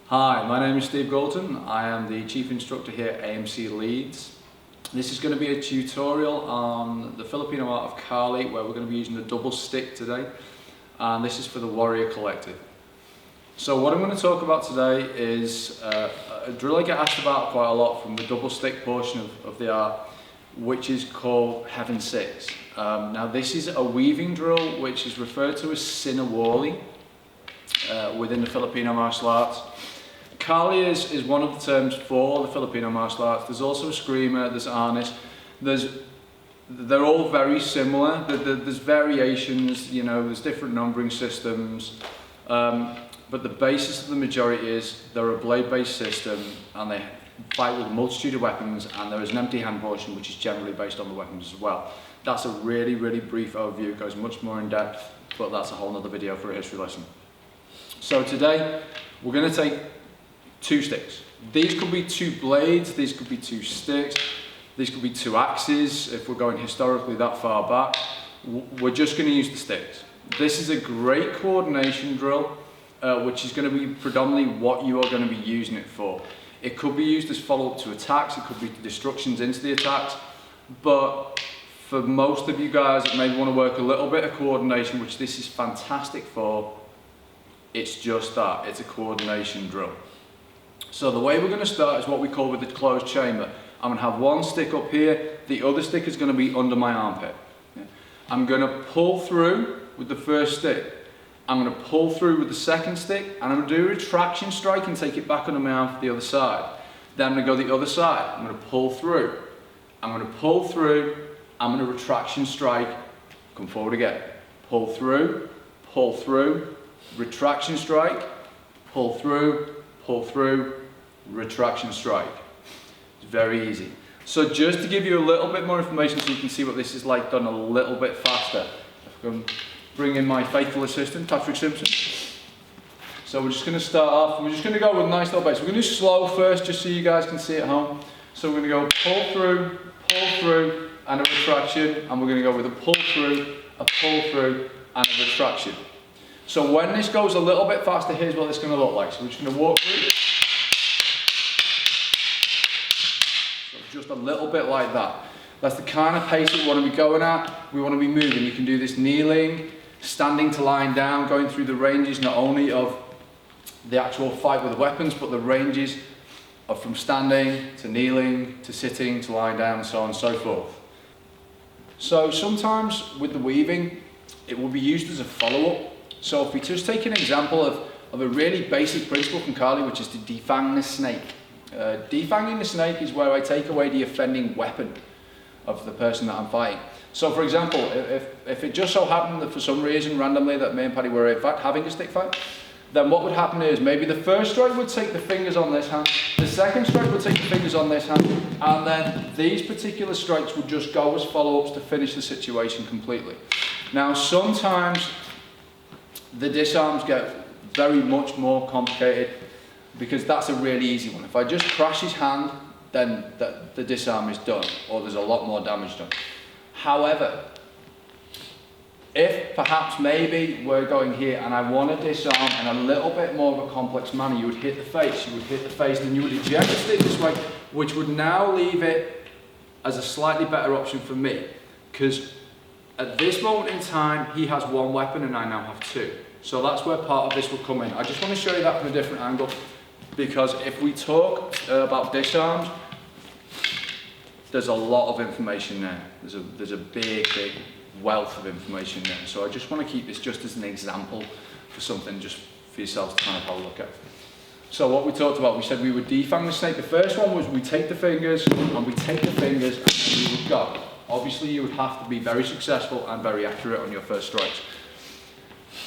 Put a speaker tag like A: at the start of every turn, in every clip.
A: Hi, my name is Steve Gaulton. I am the Chief Instructor here at AMC Leeds. This is going to be a tutorial on the Filipino art of Kali, where we're going to be using the double stick today, and this is for the Warrior Collective. So what I'm going to talk about today is a drill I get asked about quite a lot from the double stick portion of the art, which is called Heaven 6. Now this is a weaving drill which is referred to as Siniwali within the Filipino martial arts. Kali is one of the terms for the Filipino martial arts. There's also a screamer, there's harness, they're all very similar. There's variations, you know, there's different numbering systems, but the basis of the majority is they're a blade-based system and they fight with a multitude of weapons, and there is an empty hand portion which is generally based on the weapons as well. That's a really brief overview. It goes much more in depth, but that's a whole other video for a history lesson. So today we're going to take two sticks. These could be two blades, these could be two sticks, these could be two axes if we're going historically that far back. We're just going to use the sticks. This is a great coordination drill, which is going to be predominantly what you are going to be using it for. It could be used as follow-up to attacks, it could be destructions into the attacks, but for most of you guys that maybe want to work a little bit of coordination, which this is fantastic for, it's just that, it's a coordination drill. So the way we're going to start is what we call with the closed chamber. I'm going to have one stick up here, the other stick is going to be under my armpit. I'm going to pull through with the first stick. I'm going to pull through with the second stick, and I'm going to do a retraction strike and take it back under my arm for the other side. Then I'm going to go the other side. I'm going to pull through. I'm going to pull through. I'm going to retraction strike, come forward again. Pull through, retraction strike, pull through, retraction strike. It's very easy. So just to give you a little bit more information so you can see what this is like done a little bit faster, I'm bring in my faithful assistant, Patrick Simpson. So we're just going to start off, we're just going to go with a nice little base. We're going to do slow first just so you guys can see at home. So we're going to go pull through, and a retraction, and we're going to go with a pull through, and a retraction. So when this goes a little bit faster, here's what it's going to look like. So we're just going to walk through. So just a little bit like that. That's the kind of pace we want to be going at. We want to be moving. You can do this kneeling, standing to lying down, going through the ranges not only of the actual fight with the weapons, but the ranges of from standing to kneeling to sitting to lying down and so on and so forth. So sometimes with the weaving, it will be used as a follow-up. So if we just take an example of a really basic principle from Kali, which is to defang the snake. Defanging the snake is where I take away the offending weapon of the person that I'm fighting. So for example, if it just so happened that for some reason randomly that me and Paddy were in fact having a stick fight, then what would happen is maybe the first strike would take the fingers on this hand, the second strike would take the fingers on this hand, and then these particular strikes would just go as follow-ups to finish the situation completely. Now sometimes the disarms get very much more complicated because that's a really easy one. If I just crash his hand, then the disarm is done, or there's a lot more damage done. However, if perhaps maybe we're going here and I want to disarm in a little bit more of a complex manner, you would hit the face, then you would eject the stick this way, which would now leave it as a slightly better option for me, because at this moment in time, he has one weapon and I now have two. So that's where part of this will come in. I just want to show you that from a different angle, because if we talk about disarms, there's a lot of information there. There's a big wealth of information there. So I just want to keep this just as an example for something just for yourselves to kind of have a look at. So what we talked about, we said we would defang the snake. The first one was we take the fingers and then we would go. Obviously you would have to be very successful and very accurate on your first strikes.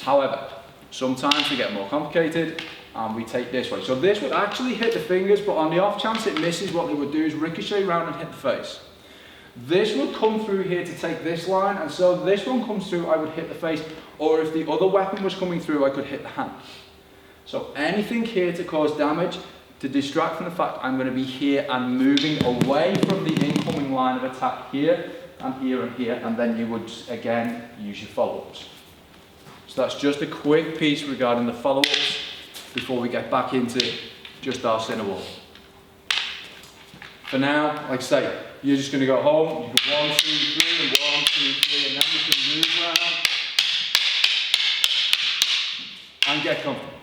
A: However, sometimes we get more complicated and we take this way. So this would actually hit the fingers, but on the off chance it misses, what they would do is ricochet around and hit the face. This would come through here to take this line, and so this one comes through, I would hit the face, or if the other weapon was coming through, I could hit the hand. So anything here to cause damage, to distract from the fact I'm going to be here and moving away from the incoming line of attack here, and here, and then you would again use your follow-ups. So that's just a quick piece regarding the follow-ups before we get back into just our Siniwali. For now, like I say, you're just going to go home, you go 1, 2, 3, and 1, 2, 3, and then you can move around and get comfortable.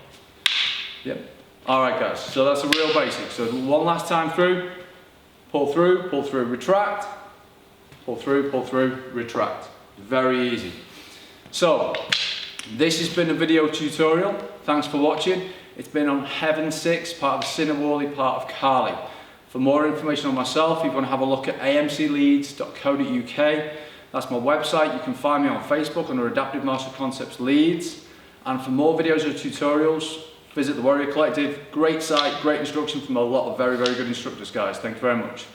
A: Yep. Alright guys, so that's a real basic. So one last time through, pull through, retract, pull through, retract. Very easy. So, this has been a video tutorial. Thanks for watching. It's been on Heaven 6, part of Siniwali, part of Carly. For more information on myself, if you want to have a look at amcleeds.co.uk, that's my website. You can find me on Facebook under Adaptive Martial Concepts Leeds. And for more videos or tutorials, visit the Warrior Collective. Great site, great instruction from a lot of very, very good instructors, guys. Thank you very much.